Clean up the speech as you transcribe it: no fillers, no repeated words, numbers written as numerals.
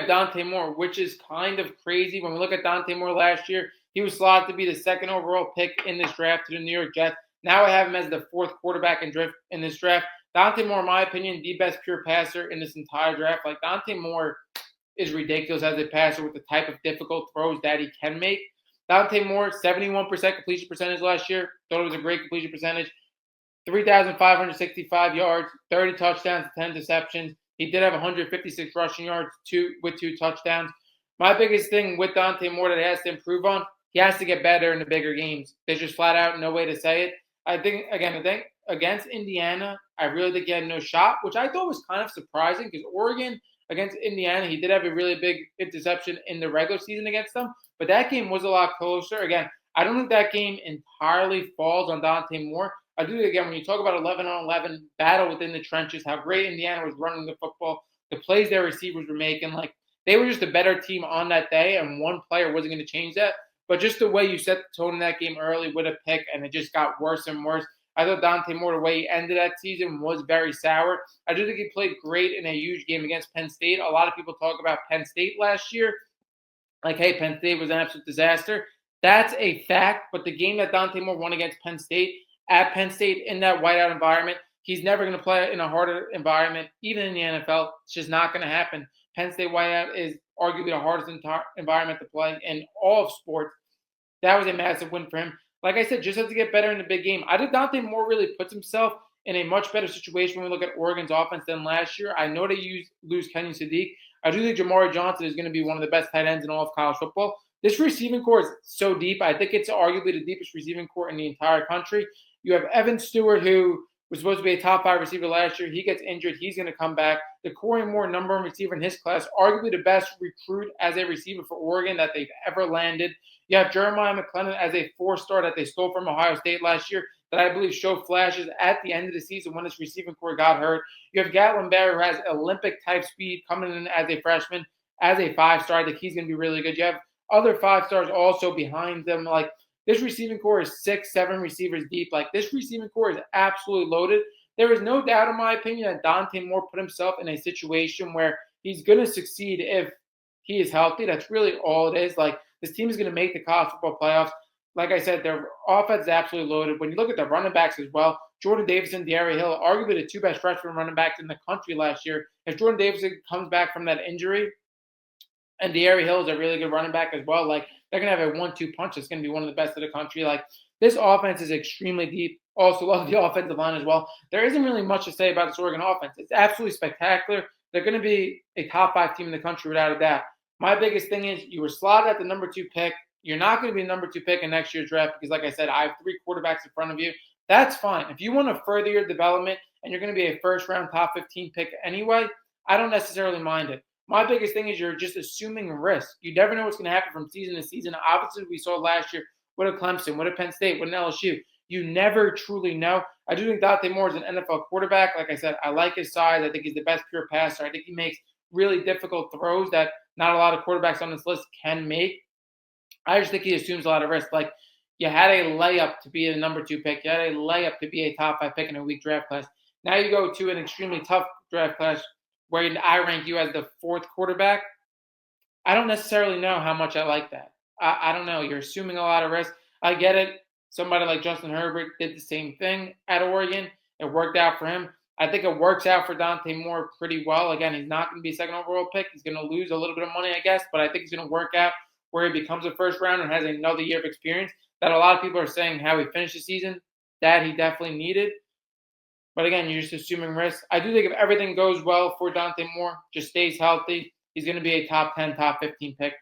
Of Dante Moore, which is kind of crazy. When we look at Dante Moore last year, he was slotted to be the second overall pick in this draft to the New York Jets. Now I have him as the fourth quarterback in this draft. Dante Moore, in my opinion, the best pure passer in this entire draft. Like, Dante Moore is ridiculous as a passer with the type of difficult throws that he can make. Dante Moore, 71% completion percentage last year. Thought it was a great completion percentage. 3,565 yards, 30 touchdowns, 10 interceptions. He did have 156 rushing yards with 2 touchdowns. My biggest thing with Dante Moore that he has to improve on, he has to get better in the bigger games. There's just flat out no way to say it. I think against Indiana, I really think he had no shot, which I thought was kind of surprising because Oregon against Indiana, he did have a really big interception in the regular season against them, but that game was a lot closer. Again, I don't think that game entirely falls on Dante Moore. I do, again, when you talk about 11-on-11 battle within the trenches, how great Indiana was running the football, the plays their receivers were making, like, they were just a better team on that day, and one player wasn't going to change that. But just the way you set the tone in that game early with a pick, and it just got worse and worse. I thought Dante Moore, the way he ended that season, was very sour. I do think he played great in a huge game against Penn State. A lot of people talk about Penn State last year, like, hey, Penn State was an absolute disaster. That's a fact, but the game that Dante Moore won against Penn State, at Penn State in that whiteout environment, he's never going to play in a harder environment, even in the NFL. It's just not going to happen. Penn State whiteout is arguably the hardest environment to play in all of sports. That was a massive win for him. Like I said, just have to get better in the big game. I think Dante Moore really puts himself in a much better situation when we look at Oregon's offense than last year. I know they lose Kenyon Sadiq. I do think Jamari Johnson is going to be one of the best tight ends in all of college football. This receiving core is so deep. I think it's arguably the deepest receiving core in the entire country. You have Evan Stewart, who was supposed to be a top 5 receiver last year. He gets injured. He's going to come back. The Corey Moore, number 1 receiver in his class, arguably the best recruit as a receiver for Oregon that they've ever landed. You have Jeremiah McClellan as a 4-star that they stole from Ohio State last year that I believe showed flashes at the end of the season when his receiving core got hurt. You have Gatlin Barry, who has Olympic-type speed coming in as a freshman, as a 5-star. I think he's going to be really good. You have other 5-stars also behind them. Like, this receiving core is 6-7 receivers deep. Like, this receiving core is absolutely loaded. There is no doubt, in my opinion, that Dante Moore put himself in a situation where he's going to succeed if he is healthy. That's really all it is. Like, this team is going to make the college football playoffs. Like I said, their offense is absolutely loaded. When you look at the running backs as well, Jordan Davison, De'Ari Hill, arguably the 2 best freshman running backs in the country last year. If Jordan Davison comes back from that injury, and De'Ari Hill is a really good running back as well, like, they're going to have a 1-2 punch that's going to be one of the best of the country. Like, this offense is extremely deep. Also love the offensive line as well. There isn't really much to say about this Oregon offense. It's absolutely spectacular. They're going to be a top 5 team in the country without a doubt. My biggest thing is you were slotted at the number 2 pick. You're not going to be the number 2 pick in next year's draft because, like I said, I have 3 quarterbacks in front of you. That's fine. If you want to further your development and you're going to be a first-round top 15 pick anyway, I don't necessarily mind it. My biggest thing is you're just assuming risk. You never know what's going to happen from season to season. Obviously, we saw last year with a Clemson, with a Penn State, with an LSU. You never truly know. I do think Dante Moore is an NFL quarterback. Like I said, I like his size. I think he's the best pure passer. I think he makes really difficult throws that not a lot of quarterbacks on this list can make. I just think he assumes a lot of risk. Like, you had a layup to be a number 2 pick. You had a layup to be a top 5 pick in a weak draft class. Now you go to an extremely tough draft class where I rank you as the 4th quarterback. I don't necessarily know how much I like that. I don't know. You're assuming a lot of risk. I get it. Somebody like Justin Herbert did the same thing at Oregon. It worked out for him. I think it works out for Dante Moore pretty well. Again, he's not going to be a 2nd overall pick. He's going to lose a little bit of money, I guess, but I think he's going to work out where he becomes a first rounder and has another year of experience that a lot of people are saying how he finished the season, that he definitely needed. But again, you're just assuming risk. I do think if everything goes well for Dante Moore, just stays healthy, he's going to be a top 10, top 15 pick.